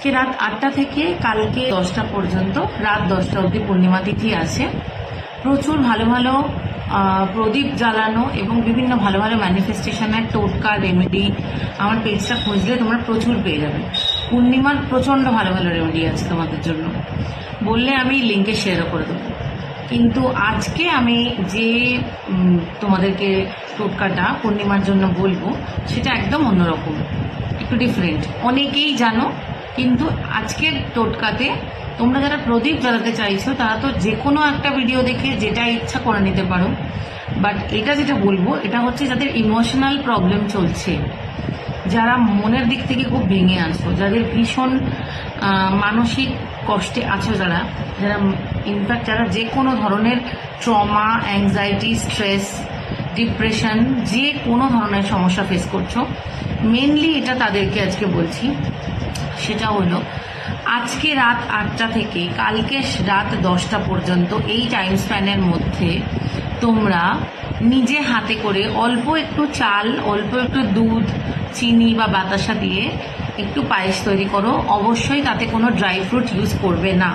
আজকে রাত 8টা থেকে কালকে 10টা পর্যন্ত রাত 10টা অবধি পূর্ণিমা তিথি আছে। প্রচুর ভালো ভালো প্রদীপ জ্বালানো এবং বিভিন্ন ভালো ভালো ম্যানিফেস্টেশনের টোটকা রেমেডি আমার পেজটা খুঁজলে তোমরা প্রচুর পেয়ে যাবে। পূর্ণিমার প্রচণ্ড ভালো ভালো রেমেডি আছে তোমাদের জন্য, বললে আমি লিঙ্কে শেয়ারও করে দেবো। কিন্তু আজকে আমি যে তোমাদেরকে টোটকাটা পূর্ণিমার জন্য বলবো সেটা একদম অন্যরকম, একটু ডিফারেন্ট। অনেকেই জানো, কিন্তু আজকের টোটকাতে তোমরা যারা প্রদীপ জ্বালাতে চাইছো তারা তো যে কোনো একটা ভিডিও দেখে যেটা ইচ্ছা করে নিতে পারো, বাট এটা যেটা বলবো এটা হচ্ছে যাদের ইমোশনাল প্রবলেম চলছে, যারা মনের দিক থেকে খুব ভেঙে আছো, যাদের ভীষণ মানসিক কষ্টে আছো, যারা ইনফ্যাক্ট যারা যে কোনো ধরনের ট্রমা, অ্যাংজাইটি, স্ট্রেস, ডিপ্রেশন, যে কোনো ধরনের সমস্যা ফেস করছো, মেনলি এটা তাদেরকে আজকে বলছি। সেটা হলো আজকে রাত 8টা থেকে কালকে রাত 10টা পর্যন্ত এই টাইম স্প্যানের মধ্যে তোমরা নিজে হাতে করে অল্প একটু চাল, অল্প একটু দুধ, চিনি বা বাতাসা দিয়ে একটু পায়েস তৈরি করো। অবশ্যই তাতে কোনো ড্রাই ফ্রুট ইউজ করবে না,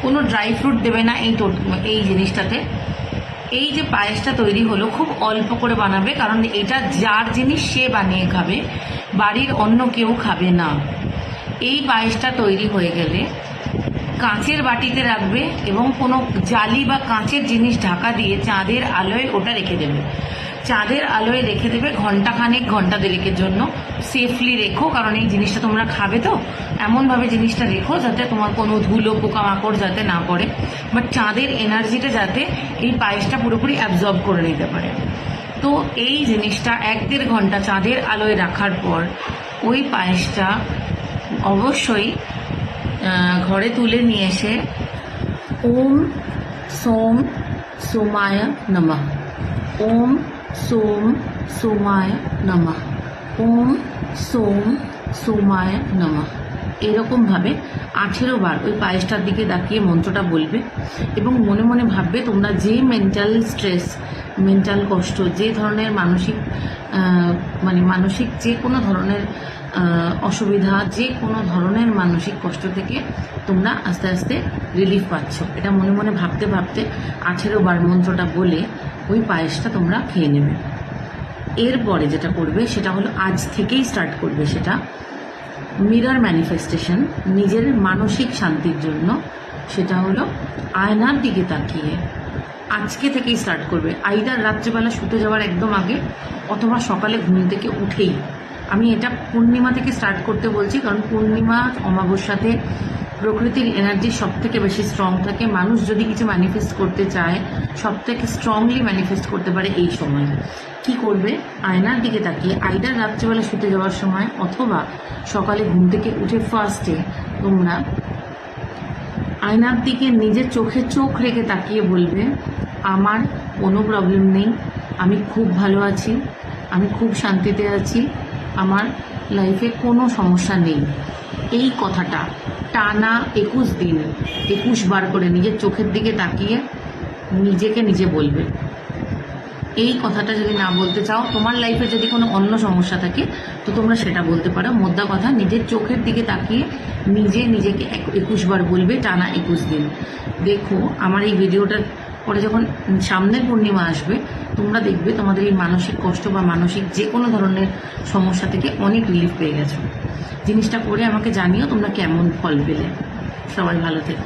কোনো ড্রাই ফ্রুট দেবে না এই জিনিসটাতে। এই যে পায়েসটা তৈরি হলো খুব অল্প করে বানাবে, কারণ এটা যার জিনিস সে বানিয়ে খাবে, বাড়ির অন্য কেউ খাবে না। এই পায়েসটা তৈরি হয়ে গেলে কাঁচের বাটিতে রাখবে এবং কোনো জালি বা কাঁচের জিনিস ঢাকা দিয়ে চাঁদের আলোয় ওটা রেখে দেবে। চাঁদের আলোয় রেখে দেবে ঘন্টাখানেক, ঘন্টা দেড়েকের জন্য। সেফলি রেখো, কারণ এই জিনিসটা তোমরা খাবে, তো এমনভাবে জিনিসটা রেখো যাতে তোমার কোনো ধুলো পোকামাকড় যাতে না পড়ে, বাট চাঁদের এনার্জিটা যাতে এই পায়েসটা পুরোপুরি অ্যাবজর্ব করে নিতে পারে। তো এই জিনিসটা 1-1.5 ঘন্টা চাঁদের আলোয় রাখার পর ওই পায়েসটা অবশ্যই ঘরে তুলে নিয়ে এসে ওম সোম সোমায় নমঃ, ওম সোম সোমায় নমঃ, ওম সোম সোমায় নমঃ, এরকমভাবে 18 বার ওই পায়েসটার দিকে তাকিয়ে মন্ত্রটা বলবে এবং মনে মনে ভাববে তোমরা যে মেন্টাল স্ট্রেস, মেন্টাল কষ্ট, যে ধরনের মানসিক যে কোনো ধরনের অসুবিধা, যে কোনো ধরনের মানসিক কষ্ট থেকে তোমরা আস্তে আস্তে রিলিফ পাচ্ছ, এটা মনে মনে ভাবতে ভাবতে 18 বার মন্ত্রটা বলে ওই পায়েসটা তোমরা খেয়ে নেবে। এরপরে যেটা করবে সেটা হলো আজ থেকেই স্টার্ট করবে, সেটা মিরর ম্যানিফেস্টেশন নিজের মানসিক শান্তির জন্য। সেটা হলো আয়নার দিকে তাকিয়ে আজকে থেকেই স্টার্ট করবে, আইদার রাত্রেবেলা শুতে যাওয়ার একদম আগে অথবা সকালে ঘুম থেকে উঠেই। আমি এটা পূর্ণিমা থেকে স্টার্ট করতে বলছি, কারণ পূর্ণিমা অমাবস্যাতে প্রকৃতির এনার্জি সব থেকে বেশি স্ট্রং থাকে। মানুষ যদি কিছু ম্যানিফেস্ট করতে চায় সব থেকে স্ট্রংলি ম্যানিফেস্ট করতে পারে এই সময়। কি করবে? আয়নার দিকে তাকিয়ে আইদার রাত্রিবেলা শুতে যাওয়ার সময় অথবা সকালে ঘুম থেকে উঠে ফার্স্টে তোমরা আয়নার দিকে নিজের চোখে চোখ রেখে তাকিয়ে বলবে, আমার কোনো প্রবলেম নেই, আমি খুব ভালো আছি, আমি খুব শান্তিতে আছি, আমার লাইফে কোনো সমস্যা নেই। এই কথাটা টানা 21 দিন 21 বার করে নিজের চোখের দিকে তাকিয়ে নিজেকে নিজে বলবে। এই কথাটা যদি না বলতে চাও, তোমার লাইফে যদি কোনো অন্য সমস্যা থাকে তো তোমরা সেটা বলতে পারো। মোদ্দা কথা নিজের চোখের দিকে তাকিয়ে নিজেকে 21 বার বলবে, টানা 21 দিন। দেখো আমার এই ভিডিওটার পরে যখন সামনের পূর্ণিমা আসবে তোমরা দেখবে তোমাদের এই মানসিক কষ্ট বা মানসিক যে কোনো ধরনের সমস্যা থেকে অনেক রিলিফ পেয়ে গেছো। জিনিসটা করে আমাকে জানিও তোমরা কেমন ফল পেলে। সবাই ভালো থেকো।